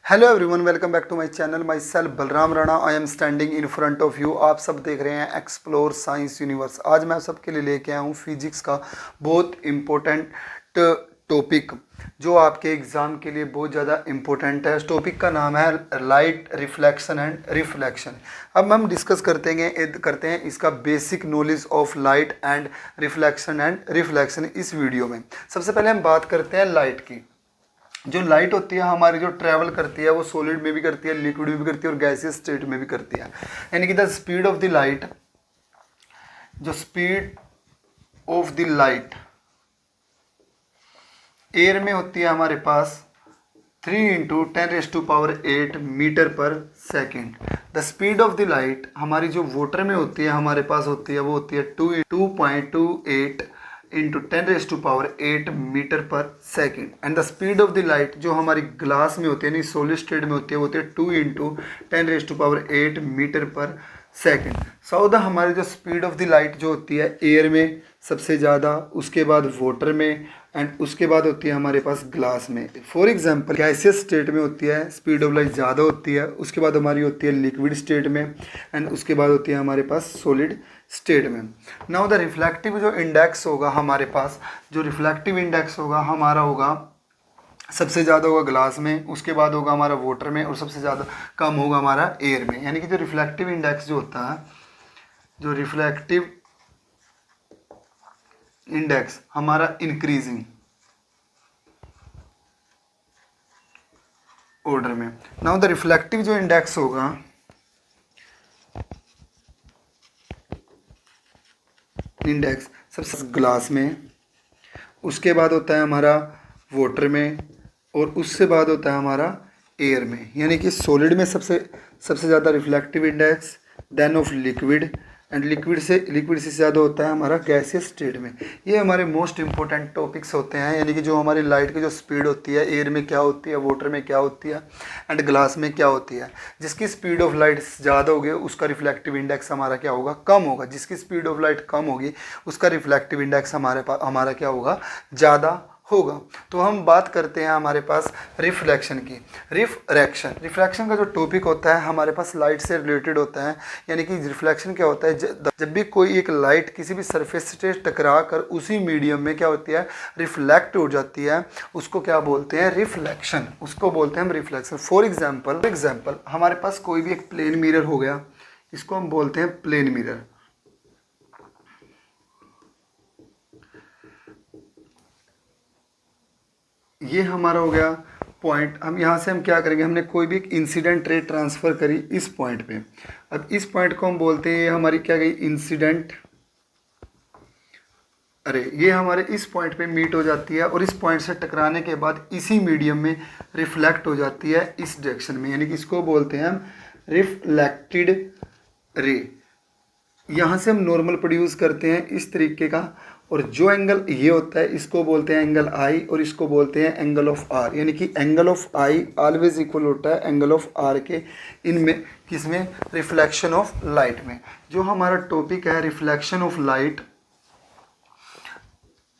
Hello everyone, welcome back to my channel. Myself Balram Rana. I am standing in front of you. आप सब देख रहे हैं explore science universe. आज मैं सबके लिए लेके आया हूँ फिजिक्स का बहुत इम्पोर्टेंट टॉपिक जो आपके एग्ज़ाम के लिए बहुत ज़्यादा इम्पोर्टेंट है। इस टॉपिक का नाम है लाइट रिफ्लेक्शन एंड रिफ्लेक्शन। अब हम डिस्कस करते हैं इसका basic knowledge of light and reflection इस वीडियो में। सबसे पहले हम बात करते हैं लाइट की। जो लाइट होती है हमारी जो ट्रैवल करती है वो सॉलिड में भी करती है, लिक्विड में भी करती है और गैसियस स्टेट में भी करती है। यानी कि the speed of the light, जो speed of the light air में होती है हमारे पास 3 × 10⁸ meter per second. The speed of the light हमारी जो वाटर में होती है हमारे पास होती है वो होती है 2.28 into 10⁸ meter per second. And the speed of the light जो हमारी ग्लास में होती है यानी सॉलिड स्टेट में होती है वो होती है 2 × 10⁸ meter per second. So the हमारी जो स्पीड ऑफ द लाइट जो होती है एयर में सबसे ज़्यादा, उसके बाद वाटर में एंड उसके बाद होती है हमारे पास ग्लास में। फॉर एग्जांपल गैसियस स्टेट में होती है स्पीड ऑफ लाइट ज़्यादा होती है, उसके बाद हमारी होती है लिक्विड स्टेट में एंड उसके बाद होती है हमारे पास सॉलिड स्टेट में। नाउ द रिफ्लेक्टिव जो इंडेक्स होगा हमारे पास, जो रिफ्लेक्टिव इंडेक्स होगा हमारा होगा सबसे ज़्यादा होगा ग्लास में, उसके बाद होगा हमारा वाटर में और सबसे ज़्यादा कम होगा हमारा एयर में। यानी कि जो रिफ्लेक्टिव इंडेक्स जो होता है, जो रिफ्लेक्टिव इंडेक्स हमारा इंक्रीजिंग ऑर्डर में। नाउ द रिफ्लेक्टिव जो इंडेक्स होगा इंडेक्स सबसे ग्लास में, उसके बाद होता है हमारा वाटर में और उससे बाद होता है हमारा एयर में। यानी कि सॉलिड में सबसे ज़्यादा reflective index, then of liquid and liquid से ज़्यादा होता है हमारा गैसियस स्टेट में। ये हमारे मोस्ट इंपॉर्टेंट टॉपिक्स होते हैं। यानी कि जो हमारी लाइट की जो स्पीड होती है एयर में क्या होती है, वाटर में क्या होती है एंड ग्लास में क्या होती है। जिसकी स्पीड ऑफ लाइट ज़्यादा होगी उसका रिफ्लेक्टिव इंडेक्स हमारा क्या होगा, कम होगा। जिसकी स्पीड ऑफ लाइट कम होगी उसका रिफ्लेक्टिव इंडेक्स हमारा क्या होगा, ज़्यादा होगा। तो हम बात करते हैं हमारे पास रिफ्लेक्शन की। रिफ्रैक्शन का जो टॉपिक होता है हमारे पास लाइट से रिलेटेड होता है। यानी कि रिफ्लेक्शन क्या होता है, जब भी कोई एक लाइट किसी भी सरफेस से टकरा कर उसी मीडियम में क्या होती है, रिफ्लेक्ट हो जाती है, उसको क्या बोलते हैं, रिफ्लेक्शन। उसको बोलते हैं हम रिफ्लेक्शन। फॉर एग्जाम्पल हमारे पास कोई भी एक प्लेन मिरर हो गया, इसको हम बोलते हैं प्लेन मिरर। ये हमारा हो गया पॉइंट। हम यहाँ से हम क्या करेंगे, हमने कोई भी एक इंसिडेंट रे ट्रांसफ़र करी इस पॉइंट पे। अब इस पॉइंट को हम बोलते हैं ये हमारी क्या गई, इंसिडेंट अरे। ये हमारे इस पॉइंट पे मीट हो जाती है और इस पॉइंट से टकराने के बाद इसी मीडियम में रिफ्लेक्ट हो जाती है इस डायरेक्शन में। यानी कि इसको बोलते हैं हम रिफ्लेक्टेड रे। यहाँ से हम नॉर्मल प्रोड्यूस करते हैं इस तरीके का, और जो एंगल ये होता है इसको बोलते हैं एंगल आई और इसको बोलते हैं एंगल ऑफ आर। यानी कि angle of I always equal होता है एंगल ऑफ आर के, इनमें किसमें, रिफ्लेक्शन ऑफ लाइट में। जो हमारा टॉपिक है रिफ्लेक्शन ऑफ लाइट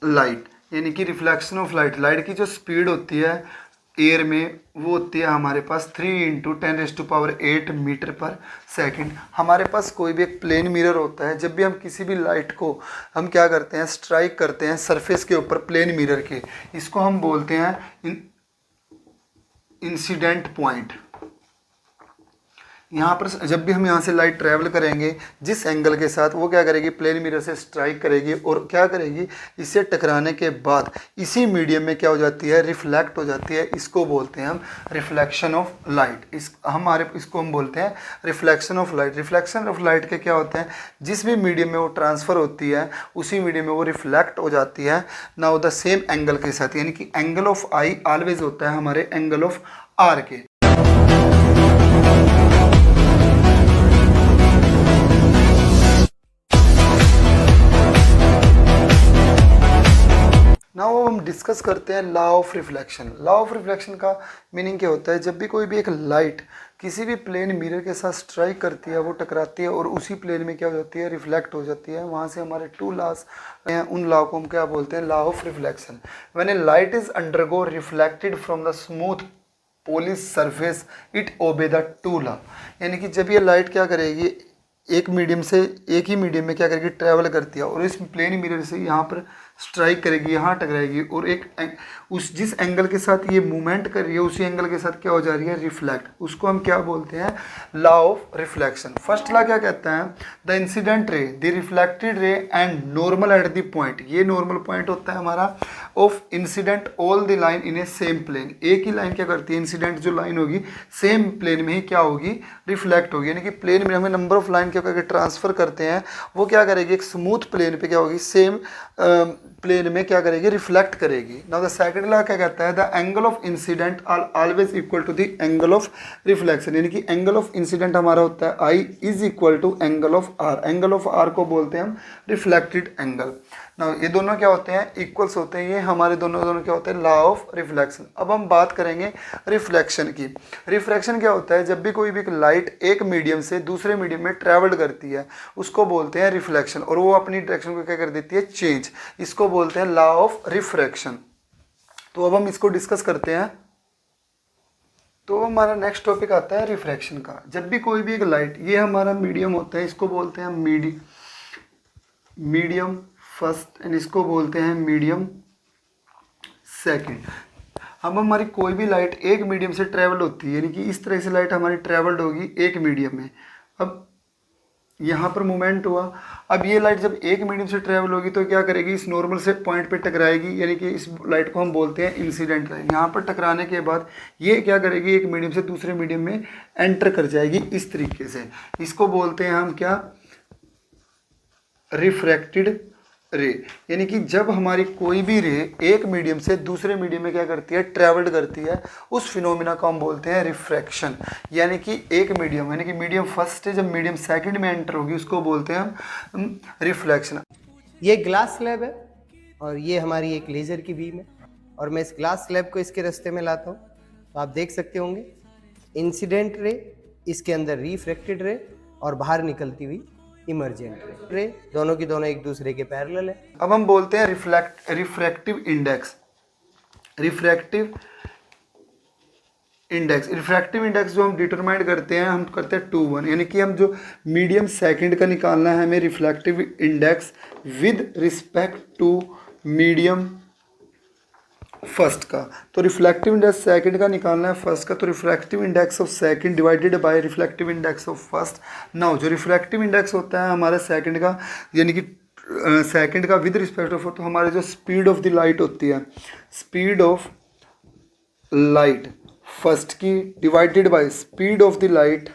यानी कि रिफ्लेक्शन ऑफ लाइट की जो स्पीड होती है एयर में वो होती है हमारे पास 3 × 10⁸ मीटर पर सेकेंड। हमारे पास कोई भी एक प्लेन मिरर होता है, जब भी हम किसी भी लाइट को हम क्या करते हैं, स्ट्राइक करते हैं सरफेस के ऊपर प्लेन मिरर के, इसको हम बोलते हैं इंसिडेंट पॉइंट। यहाँ पर जब भी हम यहाँ से लाइट ट्रैवल करेंगे जिस एंगल के साथ, वो क्या करेगी, प्लेन मिरर से स्ट्राइक करेगी और क्या करेगी, इससे टकराने के बाद इसी मीडियम में क्या हो जाती है, रिफ्लेक्ट हो जाती है। इसको बोलते हैं हम रिफ्लेक्शन ऑफ लाइट। इसको हम बोलते हैं reflection of light. Reflection of light के क्या होते हैं, जिस भी मीडियम में वो ट्रांसफ़र होती है उसी मीडियम में वो रिफ्लेक्ट हो जाती है ना द सेम एंगल के साथ। यानी कि एंगल ऑफ आई ऑलवेज होता है हमारे एंगल ऑफ आर के। नाउ हम डिस्कस करते हैं law of reflection. Law of reflection का मीनिंग क्या होता है, जब भी कोई भी एक लाइट किसी भी प्लेन मिरर के साथ स्ट्राइक करती है, वो टकराती है और उसी प्लेन में क्या हो जाती है, रिफ्लेक्ट हो जाती है। वहाँ से हमारे 2 लॉज हैं, उन लॉ को हम क्या बोलते हैं, law of reflection. When A light is undergo reflected from the smooth polish surface it obey the two law. यानी कि जब ये लाइट क्या करेगी, एक मीडियम से एक ही मीडियम में क्या करेगी, ट्रैवल करती है और इस प्लेन मिरर से यहाँ पर स्ट्राइक करेगी, यहाँ टकराएगी और उस जिस एंगल के साथ ये मूवमेंट कर रही है उसी एंगल के साथ क्या हो जा रही है, रिफ्लेक्ट। उसको हम क्या बोलते हैं, law of reflection. First law क्या कहता है, the incident ray, the reflected ray and normal at the point, ये नॉर्मल पॉइंट होता है हमारा, of incident all the line in a same plane. एक ही लाइन क्या करती है, इंसिडेंट जो लाइन होगी सेम प्लेन में ही क्या होगी, रिफ्लेक्ट होगी। यानी कि प्लेन में हमें नंबर ऑफ लाइन क्या करके ट्रांसफर करते हैं, वो क्या करेगी, एक स्मूथ प्लेन पे क्या होगी, सेम प्लेन में क्या करेगी, रिफ्लेक्ट करेगी। नाउ द सेकंड लॉ क्या कहता है, the angle of incident are always equal to the angle of reflection. यानी कि एंगल ऑफ इंसिडेंट हमारा होता है I is equal to angle of R. Angle of R को बोलते हैं हम रिफ्लेक्टेड एंगल। नाउ ये दोनों क्या होते हैं, इक्वल्स होते हैं। ये हमारे दोनों क्या होते हैं, लॉ ऑफ रिफ्लेक्शन। अब हम बात करेंगे रिफ्लेक्शन की। रिफ्लेक्शन क्या होता है, जब भी कोई भी लाइट एक मीडियम से दूसरे मीडियम में ट्रैवल करती है उसको बोलते हैं रिफ्लेक्शन, और वो अपनी डायरेक्शन को क्या कर देती है, चेंज। इसको बोलते हैं लॉ ऑफ रिफ्रैक्शन। तो अब हम इसको डिस्कस करते हैं। तो हमारा नेक्स्ट टॉपिक आता है रिफ्रैक्शन का। जब भी कोई भी एक लाइट, ये हमारा मीडियम होता है, इसको बोलते हैं मीडियम फर्स्ट एंड इसको बोलते हैं मीडियम सेकंड। अब हमारी कोई भी लाइट एक मीडियम से ट्रैवल होती है, यानी कि इस तरह से लाइट हमारी ट्रैवल्ड होगी एक मीडियम में। अब यहाँ पर मूवमेंट हुआ, अब ये लाइट जब एक मीडियम से ट्रैवल होगी तो क्या करेगी, इस नॉर्मल से पॉइंट पे टकराएगी, यानी कि इस लाइट को हम बोलते हैं इंसिडेंट लाइट। यहाँ पर टकराने के बाद ये क्या करेगी, एक मीडियम से दूसरे मीडियम में एंटर कर जाएगी इस तरीके से। इसको बोलते हैं हम क्या, रिफ्रैक्टेड रे। यानी कि जब हमारी कोई भी रे एक मीडियम से दूसरे मीडियम में क्या करती है, ट्रैवल्ड करती है, उस फिनोमिना को हम बोलते हैं रिफ्रैक्शन। यानी कि एक मीडियम, यानी कि मीडियम फर्स्ट है जब मीडियम सेकंड में एंटर होगी उसको बोलते हैं हम रिफ्लेक्शन। ये ग्लास स्लैब है और ये हमारी एक लेज़र की बीम है, और मैं इस ग्लास स्लैब को इसके रास्ते में लाता हूँ। तो आप देख सकते होंगे इंसिडेंट रे, इसके अंदर रिफ्रैक्टेड रे और बाहर निकलती हुई इमर्जेंट रे, दोनों की दोनों एक दूसरे के पैरेलल है। अब हम बोलते हैं रिफ्रैक्टिव इंडेक्स। रिफ्रैक्टिव इंडेक्स जो हम डिटरमाइन करते हैं, हम करते हैं 2:1। यानी कि हम जो मीडियम सेकंड का निकालना है हमें refractive index with respect to medium first का। तो रिफ्लेक्टिव इंडेक्स सेकंड का निकालना है फर्स्ट का, तो refractive index of second divided by reflective index of first. Now जो रिफ्रैक्टिव इंडेक्स होता है हमारा सेकंड का, यानी कि सेकंड का विद रिस्पेक्ट ऑफ, तो हमारे जो स्पीड ऑफ द लाइट होती है, स्पीड ऑफ लाइट फर्स्ट की divided by speed of the light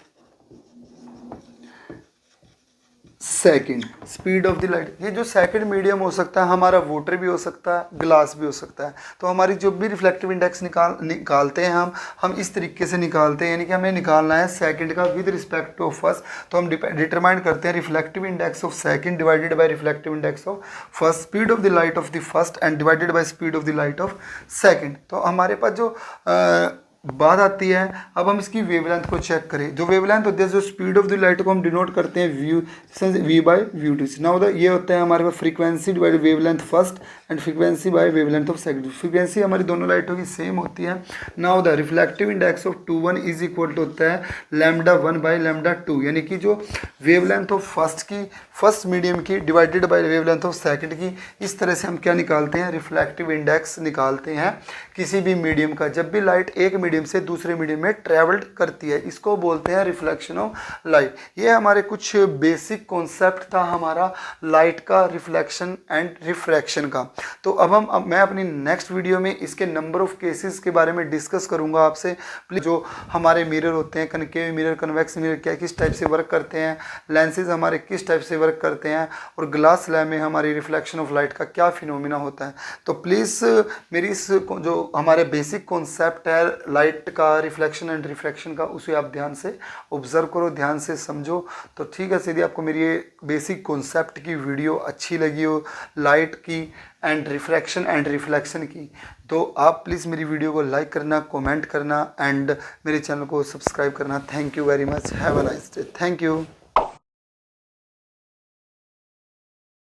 second, speed of the light. ये जो सेकंड मीडियम हो सकता है हमारा वाटर भी हो सकता है, ग्लास भी हो सकता है। तो हमारी जो भी रिफ्लेक्टिव इंडेक्स निकालते हैं हम इस तरीके से निकालते हैं, यानी कि हमें निकालना है सेकंड का विद रिस्पेक्ट टू फर्स्ट। तो हम डिटरमाइन करते हैं reflective index of second divided by reflective index of first, speed of the light of the first and divided by speed of the light of second. तो हमारे पास जो बात आती है, अब हम इसकी वेवलेंथ को चेक करें। जो वेवलेंथ होती है, जो स्पीड ऑफ द लाइट को हम डिनोट करते हैं V by view T. Now ये होता है हमारे पास frequency divide wavelength first and frequency by wavelength of second. Frequency हमारी दोनों लाइटों की सेम होती है। Now the reflective index of 2:1 is equal to होता है λ1 बाय λ2, यानी कि जो वेवलेंथ ऑफ फर्स्ट मीडियम की divided by wavelength of second की। इस तरह से हम क्या निकालते हैं, रिफ्लेक्टिव इंडेक्स निकालते हैं किसी भी मीडियम का। जब भी लाइट एक मीडियम से दूसरे मीडियम में ट्रैवल्ड करती है, इसको बोलते हैं रिफ्लेक्शन ऑफ लाइट। ये हमारे कुछ बेसिक कॉन्सेप्ट था हमारा लाइट का, रिफ्लेक्शन एंड रिफ्रैक्शन का। तो अब मैं अपनी नेक्स्ट वीडियो में इसके नंबर ऑफ केसेस के बारे में डिस्कस करूंगा आपसे। जो हमारे मिरर होते हैं, कनकेव मिरर, कन्वेक्स मिरर, क्या किस टाइप से वर्क करते हैं, लेंसेज हमारे किस टाइप से वर्क करते हैं, और ग्लास स्लैब में हमारी रिफ्लेक्शन ऑफ लाइट का क्या फिनोमिना होता है। तो प्लीज़ मेरी इस जो हमारे बेसिक कॉन्सेप्ट है लाइट का, रिफ्लेक्शन एंड रिफ्रैक्शन का, उसे आप ध्यान से ऑब्जर्व करो, ध्यान से समझो। तो ठीक है, यदि आपको मेरी ये बेसिक कॉन्सेप्ट की वीडियो अच्छी लगी हो लाइट की एंड रिफ्लेक्शन की, तो आप प्लीज़ मेरी वीडियो को लाइक करना, कमेंट करना एंड मेरे चैनल को सब्सक्राइब करना। Thank you very much, have a nice day, thank you.